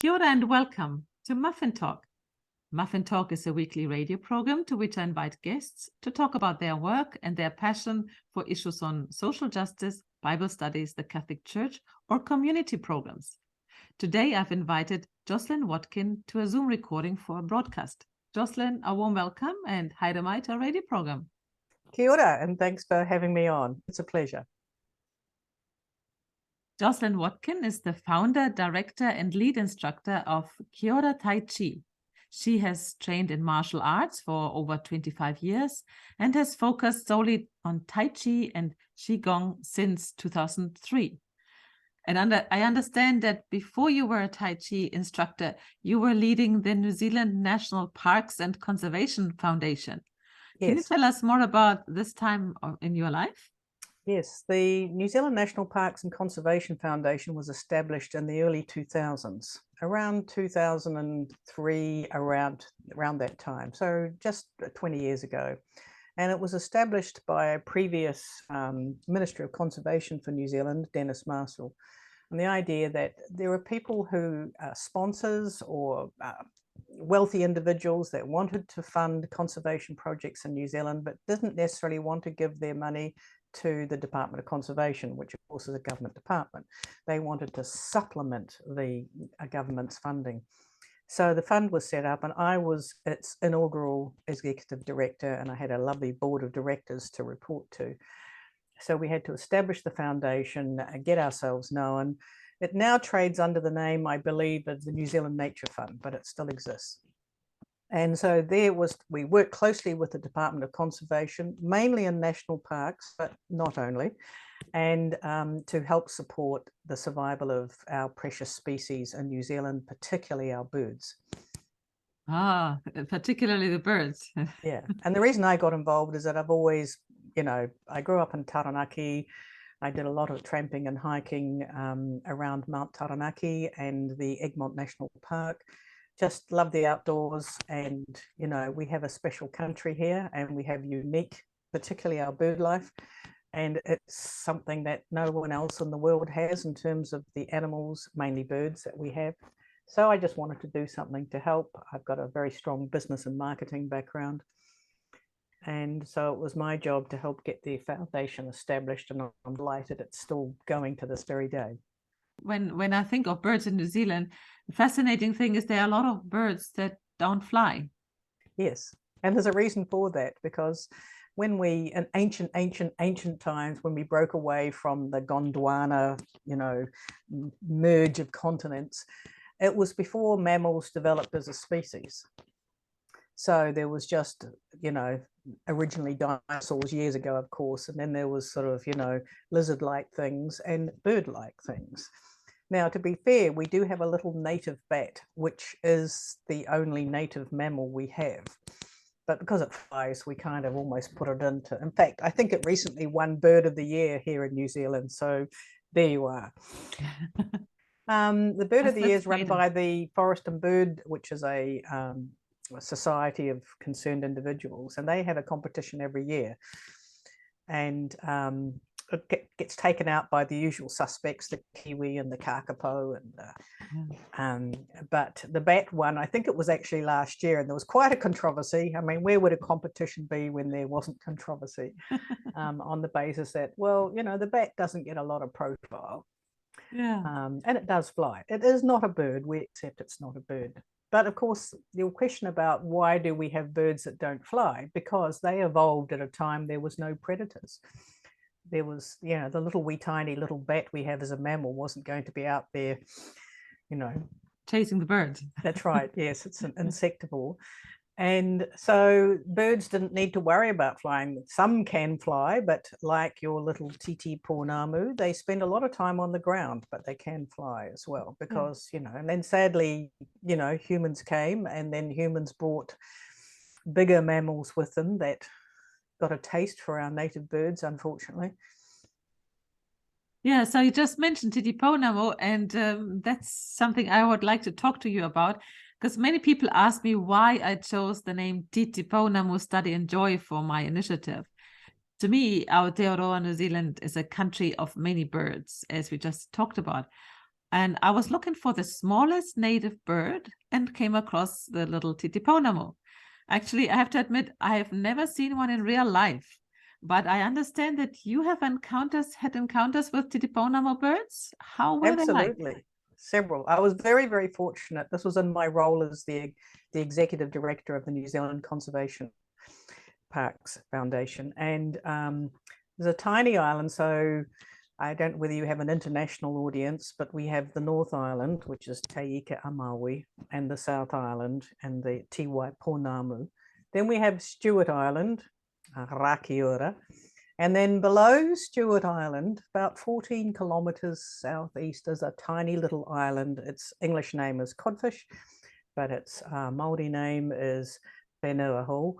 Kia ora and welcome to Muffin Talk. Muffin Talk is a weekly radio program to which I invite guests to talk about their work and their passion for issues on social justice, Bible studies, the Catholic Church, or community programs. Today, I've invited Jocelyn Watkin to a Zoom recording for a broadcast. Jocelyn, a warm welcome and haere to our radio program. Kia ora, and thanks for having me on. It's a pleasure. Jocelyn Watkin is the founder, director, and lead instructor of Kia ora Tai Chi. She has trained in martial arts for over 25 years and has focused solely on Tai Chi and Qigong since 2003. And I understand that before you were a Tai Chi instructor, you were leading the New Zealand National Parks and Conservation Foundation. Yes. Can you tell us more about this time in your life? Yes, the New Zealand National Parks and Conservation Foundation was established in the early 2000s, around 2003, around that time, so just 20 years ago. And it was established by a previous Minister of Conservation for New Zealand, Dennis Marshall. And the idea that there are people who are sponsors or wealthy individuals that wanted to fund conservation projects in New Zealand, but didn't necessarily want to give their money to the Department of Conservation, which of course is a government department. They wanted to supplement the government's funding. So the fund was set up and I was its inaugural executive director, and I had a lovely board of directors to report to. So we had to establish the foundation, get ourselves known. It now trades under the name, I believe, of the New Zealand Nature Fund, but it still exists. And so we worked closely with the Department of Conservation, mainly in national parks, but not only, and to help support the survival of our precious species in New Zealand, particularly our birds. Ah, particularly the birds. Yeah, and the reason I got involved is that I've always, I grew up in Taranaki. I did a lot of tramping and hiking around Mount Taranaki and the Egmont National Park. Just love the outdoors, and we have a special country here and we have unique, particularly our bird life, and it's something that no one else in the world has in terms of the animals, mainly birds, that we have. So I just wanted to do something to help. I've got a very strong business and marketing background, and so it was my job to help get the foundation established, and I'm delighted it's still going to this very day. When I think of birds in New Zealand, the fascinating thing is there are a lot of birds that don't fly. Yes, and there's a reason for that, because when we, in ancient times, when we broke away from the Gondwana, merge of continents, it was before mammals developed as a species. So there was just, originally dinosaurs years ago, of course, and then there was sort of, lizard-like things and bird-like things. Now, to be fair, we do have a little native bat, which is the only native mammal we have. But because it flies, we kind of almost put it into, in fact, I think it recently won Bird of the Year here in New Zealand. So there you are. The Bird of the Year is run by the Forest and Bird, which is a society of concerned individuals, and they have a competition every year. And it gets taken out by the usual suspects, the kiwi and the kakapo, but the bat won. I think it was actually last year, and there was quite a controversy. I mean, where would a competition be when there wasn't controversy? On the basis that, well, the bat doesn't get a lot of profile. Yeah. And it does fly. It is not a bird. We accept it's not a bird. But of course, your question about why do we have birds that don't fly? Because they evolved at a time there was no predators. There was, the little wee tiny little bat we have as a mammal wasn't going to be out there, chasing the birds. That's right. Yes, it's an insectivore. And so birds didn't need to worry about flying. Some can fly, but like your little Titipounamu, they spend a lot of time on the ground, but they can fly as well because, and then sadly, humans came, and then humans brought bigger mammals with them that got a taste for our native birds, unfortunately. Yeah, so you just mentioned Titipounamu, and that's something I would like to talk to you about, because many people ask me why I chose the name Titipounamu Study and Joy for my initiative. To me, Aotearoa, New Zealand is a country of many birds, as we just talked about. And I was looking for the smallest native bird and came across the little Titipounamu. Actually, I have to admit, I have never seen one in real life, but I understand that you have had encounters with Titipounamu birds. How were they like? Absolutely. Several. I was very, very fortunate. This was in my role as the executive director of the New Zealand Conservation Parks Foundation. And there's a tiny island. So I don't know whether you have an international audience, but we have the North Island, which is Te Ika Amawi, and the South Island and the Titipounamu. Then we have Stewart Island, Rakiura. And then below Stewart Island, about 14 kilometers southeast, is a tiny little island. Its English name is Codfish, but its Māori name is Whenua.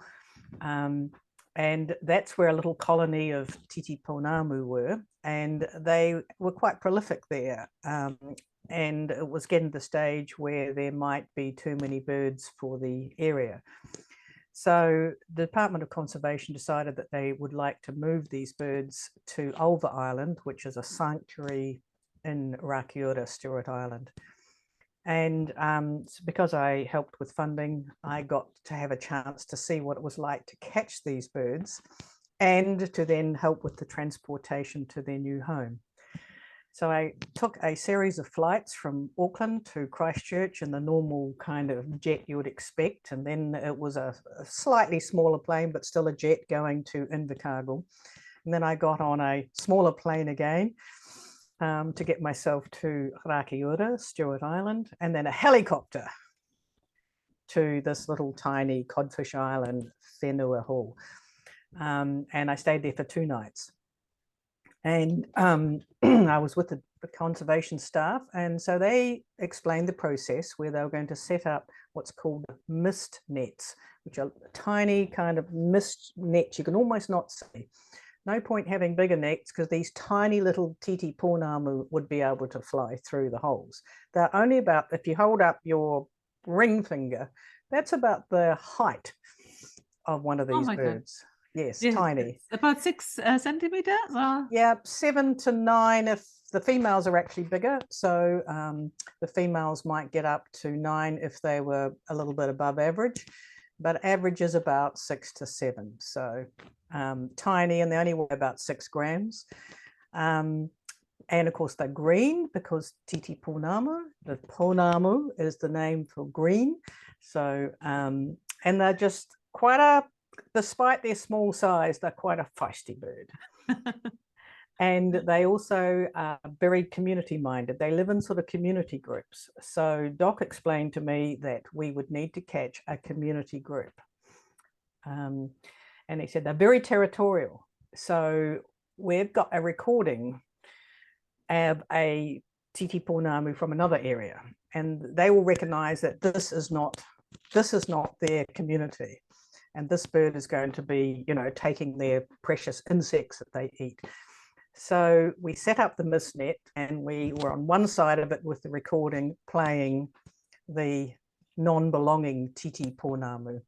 And that's where a little colony of Titipounamu were, and they were quite prolific there. And it was getting to the stage where there might be too many birds for the area. So the Department of Conservation decided that they would like to move these birds to Ulva Island, which is a sanctuary in Rakiura, Stewart Island. And because I helped with funding, I got to have a chance to see what it was like to catch these birds and to then help with the transportation to their new home. So I took a series of flights from Auckland to Christchurch in the normal kind of jet you would expect. And then it was a slightly smaller plane, but still a jet going to Invercargill. And then I got on a smaller plane again to get myself to Rakiura, Stewart Island, and then a helicopter to this little tiny codfish island, Whenua. And I stayed there for 2 nights. And I was with the conservation staff, and so they explained the process where they were going to set up what's called mist nets, which are tiny kind of mist nets you can almost not see. No point having bigger nets because these tiny little Titipounamu would be able to fly through the holes. They're only about, if you hold up your ring finger, that's about the height of one of these birds. God. Yes, tiny. It's about 6 centimeters? Or? Yeah, 7 to 9 if the females are actually bigger. So the females might get up to 9 if they were a little bit above average, but average is about 6 to 7. So tiny, and they only weigh about 6 grams. And of course they're green because Titipounamu, the pounamu is the name for green. So, and they're just quite a, despite their small size, they're quite a feisty bird. And they also are very community minded. They live in sort of community groups. So Doc explained to me that we would need to catch a community group. And he said they're very territorial. So we've got a recording of a Titipounamu from another area, and they will recognize that this is not their community. And this bird is going to be, you know, taking their precious insects that they eat. So we set up the mist net, and we were on one side of it with the recording playing the non-belonging Titipounamu.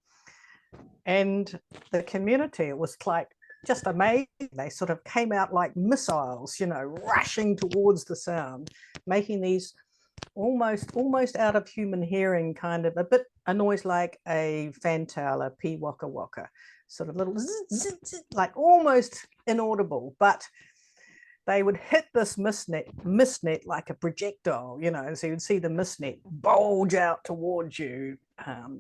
And the community, it was like just amazing. They sort of came out like missiles, you know, rushing towards the sound, making these almost out of human hearing, kind of a noise like a fantail, a pee waka waka, sort of little zzz, zzz, zzz, like almost inaudible, but they would hit this mist net like a projectile, you know, so you'd see the mist net bulge out towards you,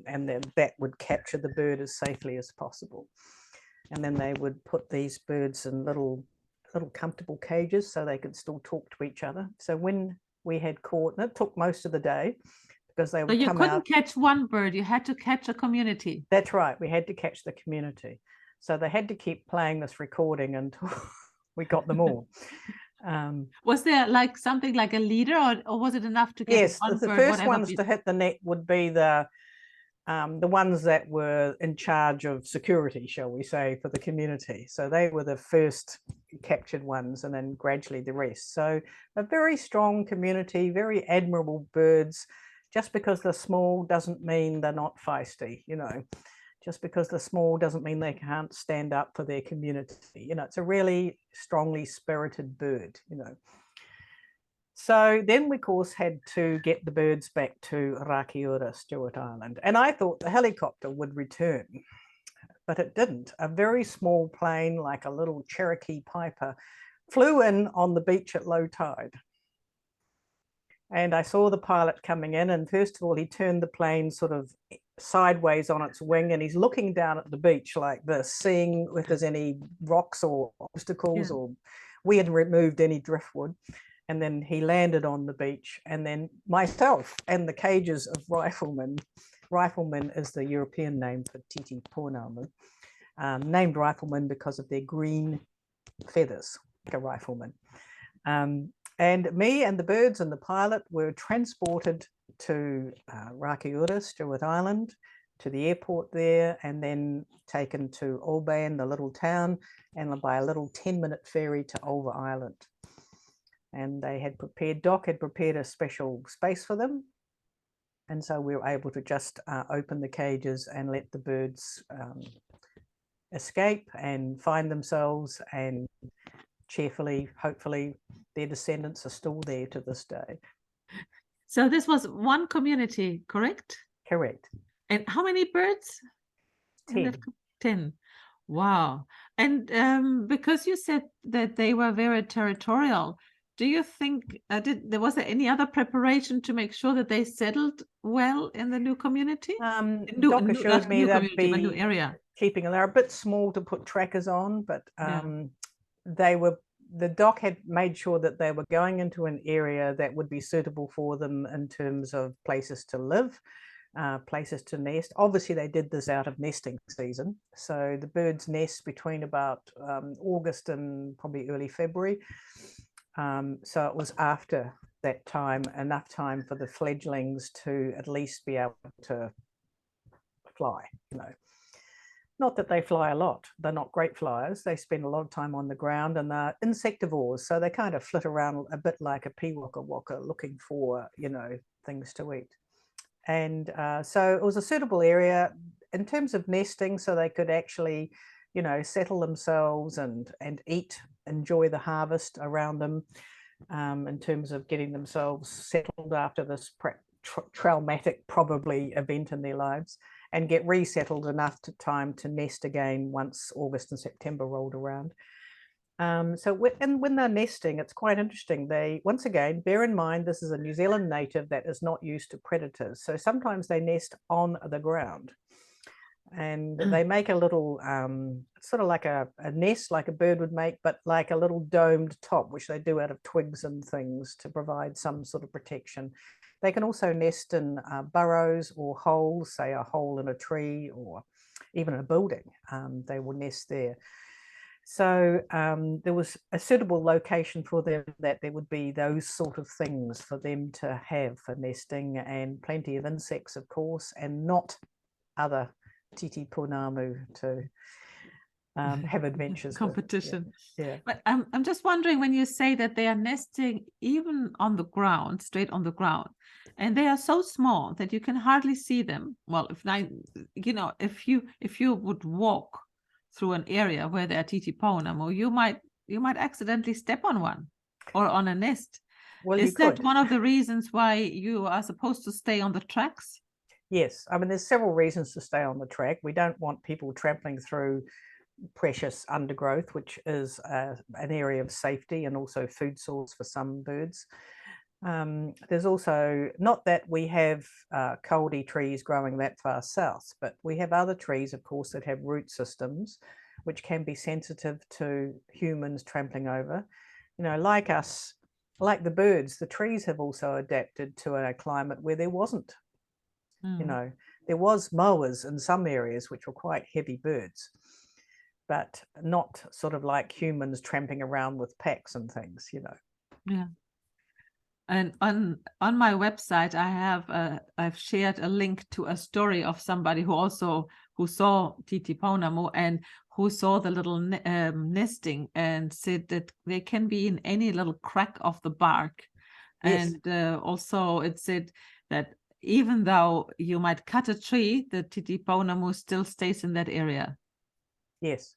and then that would capture the bird as safely as possible. And then they would put these birds in little comfortable cages so they could still talk to each other. So when we had caught, and it took most of the day because they would come out. So you couldn't catch one bird, you had to catch a community. That's right, we had to catch the community. So they had to keep playing this recording until we got them all. Was there like something like a leader, or was it enough to get yes, one the bird, first ones to hit the net would be the ones that were in charge of security, shall we say, for the community. So they were the first captured ones, and then gradually the rest. So a very strong community, very admirable birds. Just because they're small doesn't mean they're not feisty, you know. Just because they're small doesn't mean they can't stand up for their community. You know, it's a really strongly spirited bird, you know. So then we, of course, had to get the birds back to Rakiura, Stewart Island. And I thought the helicopter would return, but it didn't. A very small plane, like a little Cherokee Piper, flew in on the beach at low tide. And I saw the pilot coming in, and first of all, he turned the plane sort of sideways on its wing, and he's looking down at the beach like this, seeing if there's any rocks or obstacles, or we hadn't removed any driftwood. And then he landed on the beach, and then myself and the cages of riflemen. Rifleman is the European name for Titipounamu, named riflemen because of their green feathers, like a rifleman. And me and the birds and the pilot were transported to Rakiura, Stewart Island, to the airport there, and then taken to Olban, the little town, and by a little 10-minute ferry to Ulva Island. And they had prepared, Doc had prepared a special space for them. And so we were able to just open the cages and let the birds escape and find themselves, and cheerfully, hopefully, their descendants are still there to this day. So this was one community, correct? Correct. And how many birds? 10. 10. Wow. And because you said that they were very territorial, do you think was there any other preparation to make sure that they settled well in the new community? Doc assured me they'd be new area. keeping, they're a bit small to put trackers on, but the Doc had made sure that they were going into an area that would be suitable for them in terms of places to live, places to nest. Obviously, they did this out of nesting season. So the birds nest between about August and probably early February. So it was after that time, enough time for the fledglings to at least be able to fly, you know. Not that they fly a lot. They're not great flyers. They spend a lot of time on the ground, and they're insectivores. So they kind of flit around a bit like a peewaka waka looking for, you know, things to eat. And so it was a suitable area in terms of nesting, so they could actually, you know, settle themselves and eat, enjoy the harvest around them, in terms of getting themselves settled after this traumatic, probably, event in their lives, and get resettled enough time to nest again once August and September rolled around. So when they're nesting, it's quite interesting. They, once again, bear in mind, this is a New Zealand native that is not used to predators. So sometimes they nest on the ground, and they make a little, sort of like a nest like a bird would make, but like a little domed top, which they do out of twigs and things to provide some sort of protection. They can also nest in burrows or holes, say a hole in a tree or even in a building. They will nest there. So there was a suitable location for them, that there would be those sort of things for them to have for nesting, and plenty of insects, of course, and not other Titipounamu to have adventures competition with. Yeah. But I'm just wondering, when you say that they are nesting even on the ground, straight on the ground, and they are so small that you can hardly see them. Well, if you would walk through an area where there are Titipounamu, you might accidentally step on one or on a nest. Well, is that one of the reasons why you are supposed to stay on the tracks? Yes, I mean, there's several reasons to stay on the track. We don't want people trampling through precious undergrowth, which is an area of safety and also food source for some birds. There's also, not that we have kauri trees growing that far south, but we have other trees, of course, that have root systems which can be sensitive to humans trampling over. You know, like us, like the birds, the trees have also adapted to a climate where there wasn't. You know, there was moas in some areas which were quite heavy birds, but not sort of like humans tramping around with packs and things, you know. Yeah. And on my website, I've shared a link to a story of somebody who saw Titipounamu and who saw the little nesting, and said that they can be in any little crack of the bark. Yes. And also it said that even though you might cut a tree, the Titipounamu still stays in that area. Yes,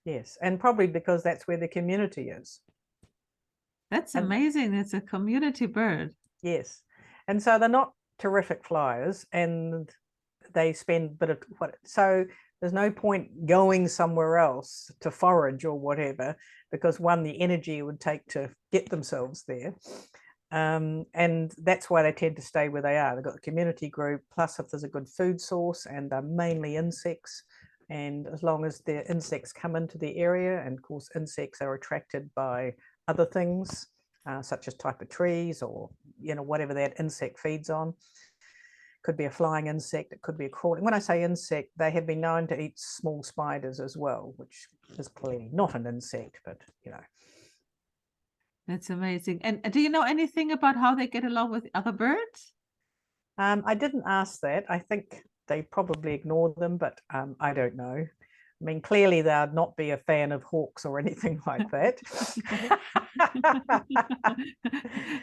yes, and probably because that's where the community is. That's And amazing. It's a community bird. yes, and so they're not terrific flyers, and they spend a bit of what. So there's no point going somewhere else to forage or whatever, because one, the energy it would take to get themselves there. And that's why they tend to stay where they are. They've got the community group, plus if there's a good food source, and they're mainly insects. And as long as the insects come into the area, and of course insects are attracted by other things, such as type of trees, or whatever that insect feeds on. Could be a flying insect, it could be a crawling. When I say insect, they have been known to eat small spiders as well, which is clearly not an insect, but That's amazing. And do you know anything about how they get along with other birds? I didn't ask that. I think they probably ignore them, but I don't know. I mean, clearly they'd not be a fan of hawks or anything like that.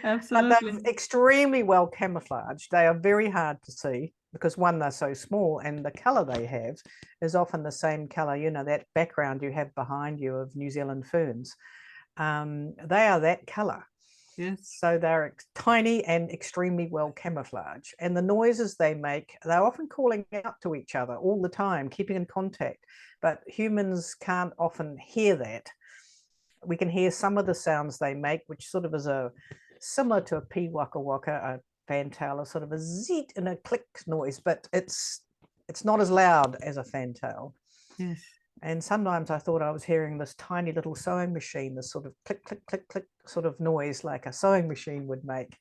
Absolutely. But they're extremely well camouflaged. They are very hard to see because, one, they're so small, and the colour they have is often the same colour, that background you have behind you of New Zealand ferns. They are that colour. Yes. So they're tiny and extremely well camouflaged. And the noises they make, they're often calling out to each other all the time, keeping in contact. But humans can't often hear that. We can hear some of the sounds they make, which sort of is similar to a pee waka waka, a fantail, a sort of a zeet and a click noise, but it's not as loud as a fantail. Yes. And sometimes I thought I was hearing this tiny little sewing machine, this sort of click, click, click, click sort of noise like a sewing machine would make.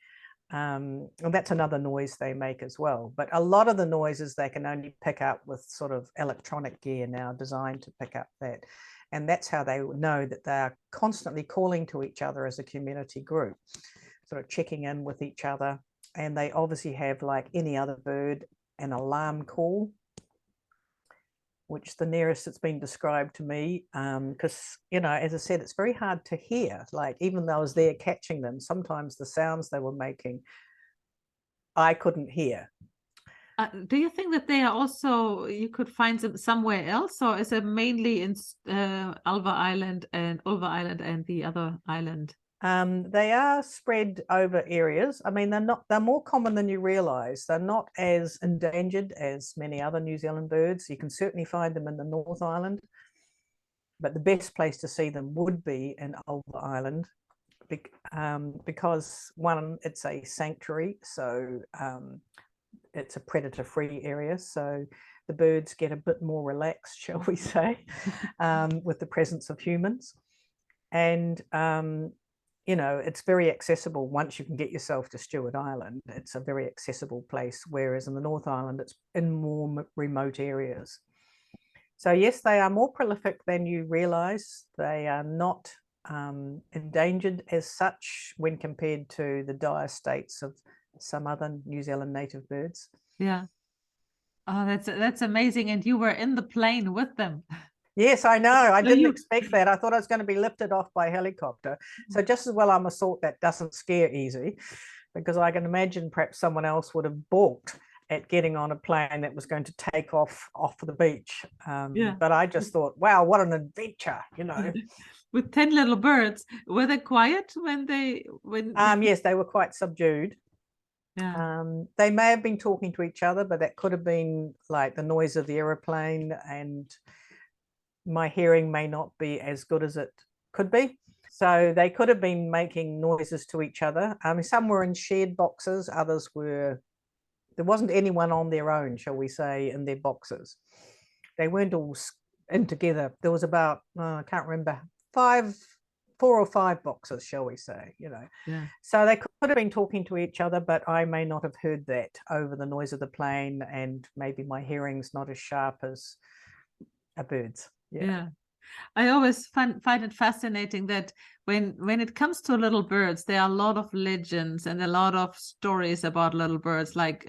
And that's another noise they make as well. But a lot of the noises they can only pick up with sort of electronic gear now designed to pick up that. And that's how they know that they're constantly calling to each other as a community group, sort of checking in with each other. And they obviously have, like any other bird, an alarm call, which the nearest it's been described to me, because, as I said, it's very hard to hear. Like, even though I was there catching them, sometimes the sounds they were making, I couldn't hear. Do you think that they are also, you could find them somewhere else, or is it mainly in Ulva Island and the other island? They are spread over areas. I mean, they're more common than you realize. They're not as endangered as many other New Zealand birds. You can certainly find them in the North Island, but the best place to see them would be in Ulva Island, because, one, it's a sanctuary, so it's a predator-free area, so the birds get a bit more relaxed, shall we say, with the presence of humans. And it's very accessible once you can get yourself to Stewart Island. It's a very accessible place, whereas in the North Island, it's in more remote areas. So yes, they are more prolific than you realise. They are not endangered as such when compared to the dire states of some other New Zealand native birds. Yeah. Oh, that's amazing. And you were in the plane with them. Yes, I know. I didn't expect that. I thought I was going to be lifted off by helicopter. So just as well I'm a sort that doesn't scare easy, because I can imagine perhaps someone else would have balked at getting on a plane that was going to take off the beach. But I just thought, wow, what an adventure, With 10 little birds. Were they quiet Yes, they were quite subdued. Yeah. They may have been talking to each other, but that could have been like the noise of the aeroplane, and my hearing may not be as good as it could be. So they could have been making noises to each other. Some were in shared boxes, others were, there wasn't anyone on their own, shall we say, in their boxes. They weren't all in together. There was about, I can't remember, 4 or 5 boxes, shall we say, Yeah. So they could have been talking to each other, but I may not have heard that over the noise of the plane, and maybe my hearing's not as sharp as a bird's. Yeah. I always find it fascinating that when it comes to little birds, there are a lot of legends and a lot of stories about little birds. Like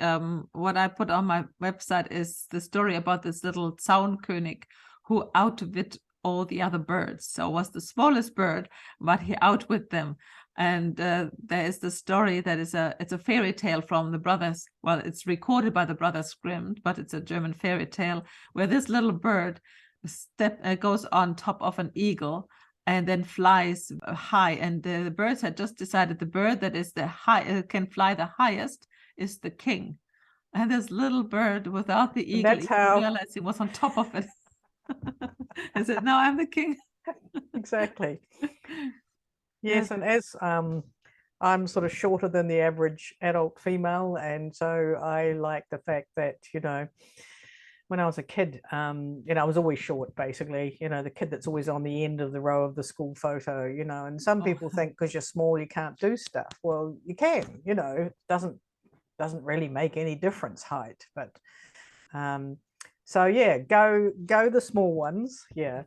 what I put on my website is the story about this little Zaunkönig who outwit all the other birds. So was the smallest bird, but he outwit them. And there is the story that it's a fairy tale from the brothers. Well, it's recorded by the brothers Grimm, but it's a German fairy tale where this little bird goes on top of an eagle, and then flies high. And the birds had just decided the bird that is the high can fly the highest is the king. And this little bird without the eagle that's how realized he was on top of it. I said, "No, I'm the king." exactly. Yes. Yes, and as I'm sort of shorter than the average adult female, and so I like the fact that, you know, when I was a kid, you know, I was always short, basically, you know, the kid that's always on the end of the row of the school photo, you know, and some people think because you're small, you can't do stuff. Well, you can, you know, it doesn't really make any difference, height, but so yeah, go the small ones. Yeah.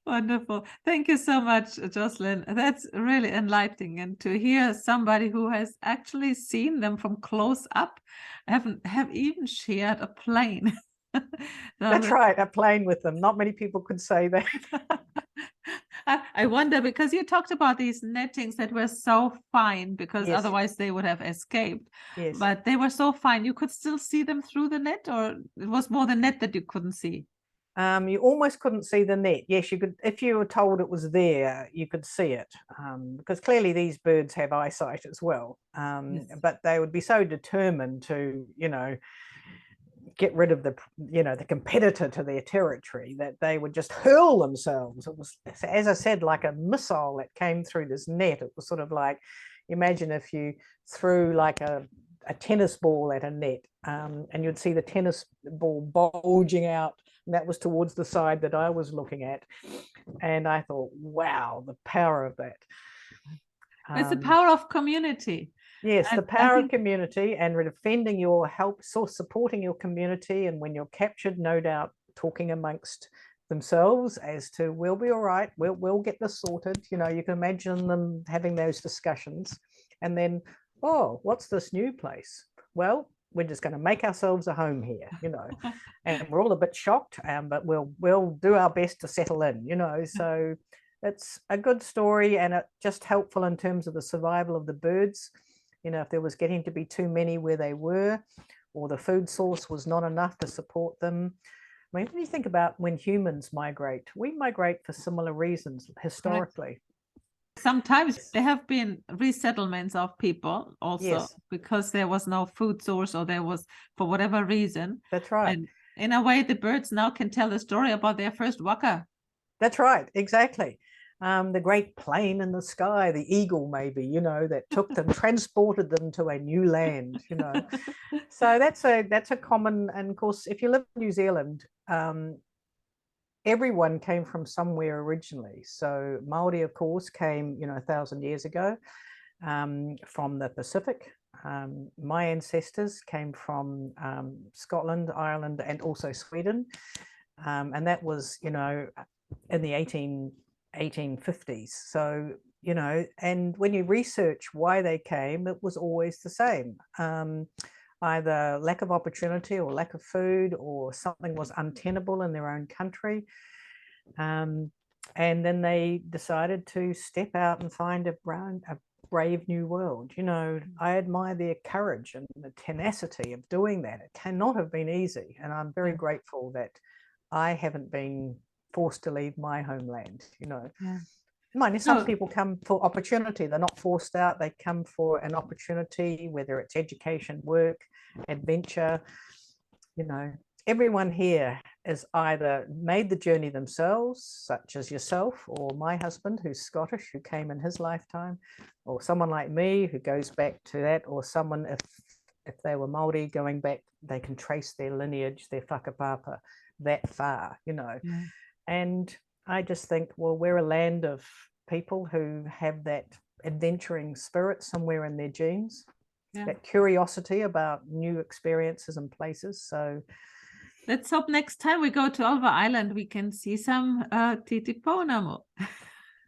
Wonderful. Thank you so much, Jocelyn. That's really enlightening. And to hear somebody who has actually seen them from close up, have even shared a plane. That's right, a plane with them. Not many people could say that. I wonder, because you talked about these nettings that were so fine, because Yes. otherwise they would have escaped. Yes. But they were so fine, you could still see them through the net, or it was more the net that you couldn't see? You almost couldn't see the net. Yes, you could, if you were told it was there, you could see it, because clearly these birds have eyesight as well. Yes. But they would be so determined to, you know, get rid of the, you know, the competitor to their territory, that they would just hurl themselves. It was, as I said, like a missile that came through this net. It was sort of like, imagine if you threw like a tennis ball at a net, and you'd see the tennis ball bulging out, and that was towards the side that I was looking at. And I thought, wow, the power of that. It's the power of community. Yes, And the power of community, and defending your help, so supporting your community. And when you're captured, no doubt talking amongst themselves as to, we'll be all right, we'll get this sorted. You know, you can imagine them having those discussions, and then, oh, what's this new place? Well, we're just going to make ourselves a home here, you know. And we're all a bit shocked, but we'll do our best to settle in, you know. So it's a good story, and it just helpful in terms of the survival of the birds. You know, if there was getting to be too many where they were, or the food source was not enough to support them. I mean, when you think about when humans migrate, we migrate for similar reasons historically. Sometimes there have been resettlements of people also, Yes. because there was no food source, or there was, for whatever reason. That's right. And in a way, the birds now can tell the story about their first waka. That's right, exactly. The great plane in the sky, the eagle maybe, you know, that took them, transported them to a new land, you know. So that's a common, and of course, if you live in New Zealand, everyone came from somewhere originally. So Maori, of course, came, you know, 1,000 years ago, from the Pacific. My ancestors came from Scotland, Ireland, and also Sweden. And that was, you know, in the 1850s. So, you know, and when you research why they came, it was always the same. Either lack of opportunity, or lack of food, or something was untenable in their own country. And then they decided to step out and find a brave new world. You know, I admire their courage and the tenacity of doing that. It cannot have been easy. And I'm very grateful that I haven't been forced to leave my homeland, you know. Mind you, some people come for opportunity. They're not forced out. They come for an opportunity, whether it's education, work, adventure. You know, everyone here has either made the journey themselves, such as yourself, or my husband, who's Scottish, who came in his lifetime, or someone like me who goes back to that, or someone, if they were Maori, going back, they can trace their lineage, their whakapapa that far, you know. And I just think, well, we're a land of people who have that adventuring spirit somewhere in their genes, that curiosity about new experiences and places. So let's hope next time we go to Alva Island, we can see some Titipounamu.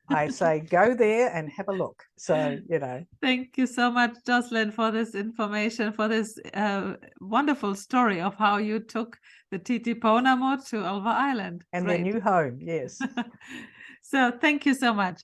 I say, go there and have a look. So, you know. Thank you so much, Jocelyn, for this information, for this wonderful story of how you took the Titipounamu to Alva Island. And their new home, yes. So thank you so much.